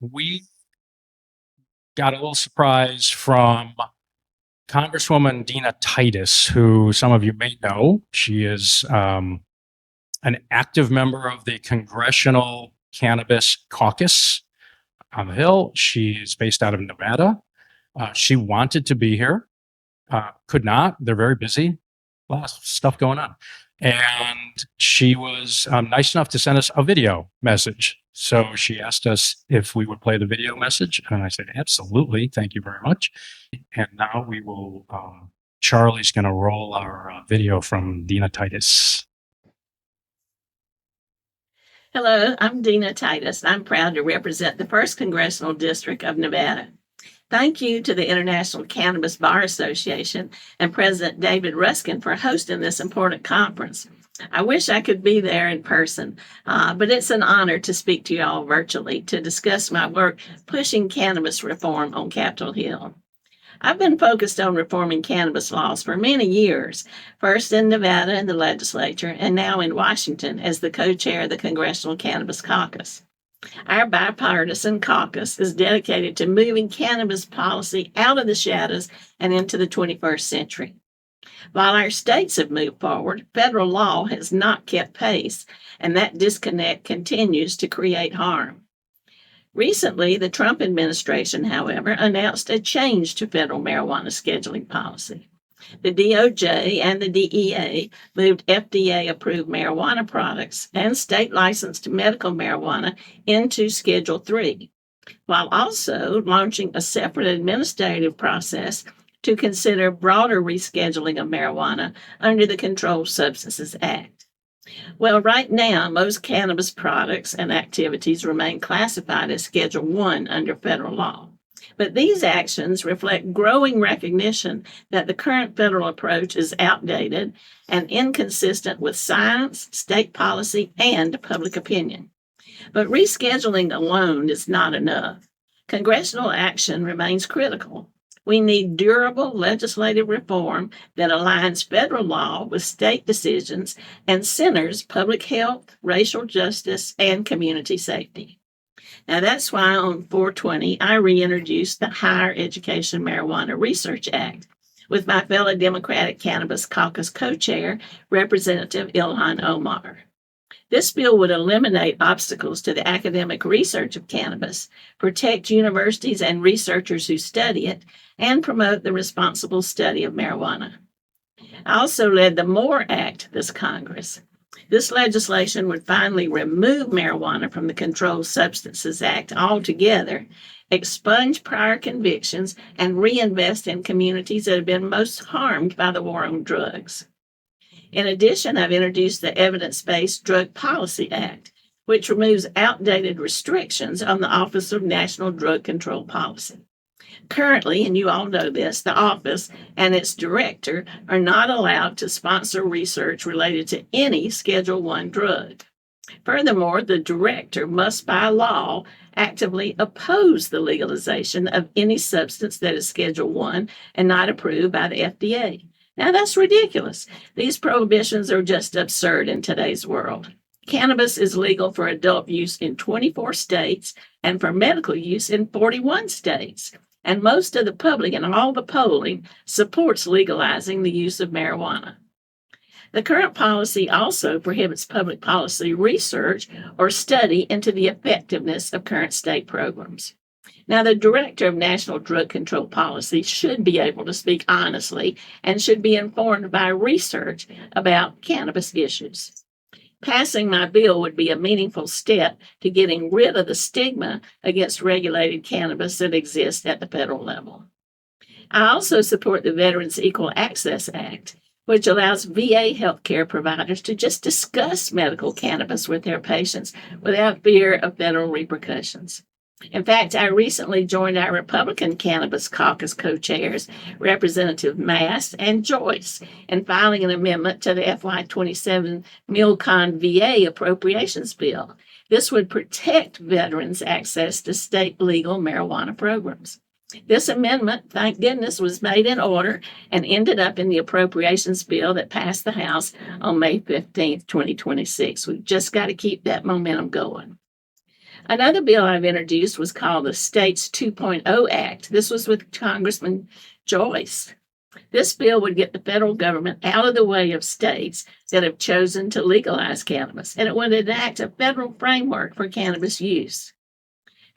We got a little surprise from Congresswoman Dina Titus, who some of you may know. She is an active member of the Congressional Cannabis Caucus on the Hill. She's based out of Nevada. She wanted to be here, could not. They're very busy. A lot of stuff going on. And she was nice enough to send us a video message. So she asked us if we would play the video message. And I said, absolutely. Thank you very much. And now we will, Charlie's going to roll our video from Dina Titus. Hello, I'm Dina Titus. I'm proud to represent the 1st Congressional District of Nevada. Thank you to the International Cannabis Bar Association and President David Ruskin for hosting this important conference. I wish I could be there in person, but it's an honor to speak to you all virtually to discuss my work pushing cannabis reform on Capitol Hill. I've been focused on reforming cannabis laws for many years, first in Nevada in the legislature and now in Washington as the co-chair of the Congressional Cannabis Caucus. Our bipartisan caucus is dedicated to moving cannabis policy out of the shadows and into the 21st century. While our states have moved forward, federal law has not kept pace, and that disconnect continues to create harm. Recently, the Trump administration, however, announced a change to federal marijuana scheduling policy. The DOJ and the DEA moved FDA-approved marijuana products and state-licensed medical marijuana into Schedule III, while also launching a separate administrative process to consider broader rescheduling of marijuana under the Controlled Substances Act. Well, right now, most cannabis products and activities remain classified as Schedule I under federal law. But these actions reflect growing recognition that the current federal approach is outdated and inconsistent with science, state policy, and public opinion. But rescheduling alone is not enough. Congressional action remains critical. We need durable legislative reform that aligns federal law with state decisions and centers public health, racial justice, and community safety. Now, that's why on 4/20, I reintroduced the Higher Education Marijuana Research Act with my fellow Democratic Cannabis Caucus co-chair, Representative Ilhan Omar. This bill would eliminate obstacles to the academic research of cannabis, protect universities and researchers who study it, and promote the responsible study of marijuana. I also led the MORE Act this Congress. This legislation would finally remove marijuana from the Controlled Substances Act altogether, expunge prior convictions, and reinvest in communities that have been most harmed by the war on drugs. In addition, I've introduced the Evidence-Based Drug Policy Act, which removes outdated restrictions on the Office of National Drug Control Policy. Currently, and you all know this, the office and its director are not allowed to sponsor research related to any Schedule I drug. Furthermore, the director must by law actively oppose the legalization of any substance that is Schedule I and not approved by the FDA. Now, that's ridiculous. These prohibitions are just absurd in today's world. Cannabis is legal for adult use in 24 states and for medical use in 41 states. And most of the public and all the polling supports legalizing the use of marijuana. The current policy also prohibits public policy research or study into the effectiveness of current state programs. Now, the Director of National Drug Control Policy should be able to speak honestly and should be informed by research about cannabis issues. Passing my bill would be a meaningful step to getting rid of the stigma against regulated cannabis that exists at the federal level. I also support the Veterans Equal Access Act, which allows VA healthcare providers to just discuss medical cannabis with their patients without fear of federal repercussions. In fact, I recently joined our Republican Cannabis Caucus co-chairs, Representative Mast and Joyce, in filing an amendment to the FY27 MilCon VA appropriations bill. This would protect veterans' access to state legal marijuana programs. This amendment, thank goodness, was made in order and ended up in the appropriations bill that passed the House on May 15th, 2026. We've just got to keep that momentum going. Another bill I've introduced was called the States 2.0 Act. This was with Congressman Joyce. This bill would get the federal government out of the way of states that have chosen to legalize cannabis, and it would enact a federal framework for cannabis use.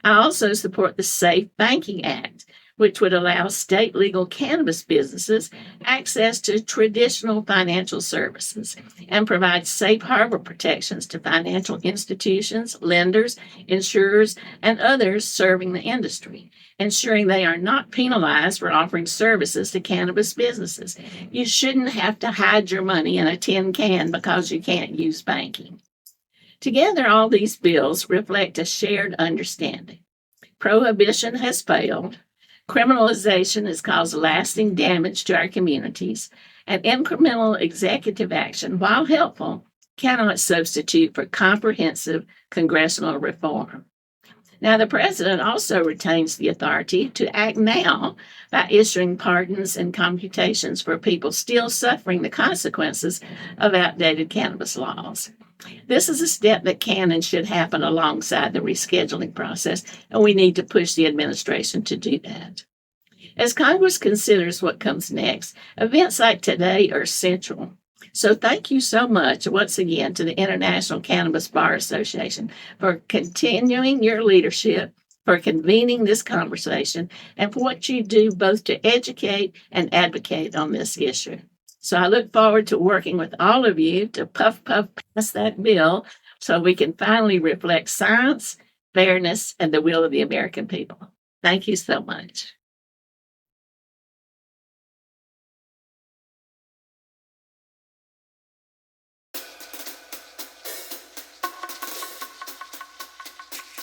I also support the Safe Banking Act, which would allow state legal cannabis businesses access to traditional financial services and provide safe harbor protections to financial institutions, lenders, insurers, and others serving the industry, ensuring they are not penalized for offering services to cannabis businesses. You shouldn't have to hide your money in a tin can because you can't use banking. Together, all these bills reflect a shared understanding. Prohibition has failed. Criminalization has caused lasting damage to our communities, and incremental executive action, while helpful, cannot substitute for comprehensive congressional reform. Now, the president also retains the authority to act now by issuing pardons and computations for people still suffering the consequences of outdated cannabis laws. This is a step that can and should happen alongside the rescheduling process, and we need to push the administration to do that. As Congress considers what comes next, events like today are central. So thank you so much once again to the International Cannabis Bar Association for continuing your leadership, for convening this conversation, and for what you do both to educate and advocate on this issue. So I look forward to working with all of you to puff pass that bill so we can finally reflect science, fairness, and the will of the American people. Thank you so much.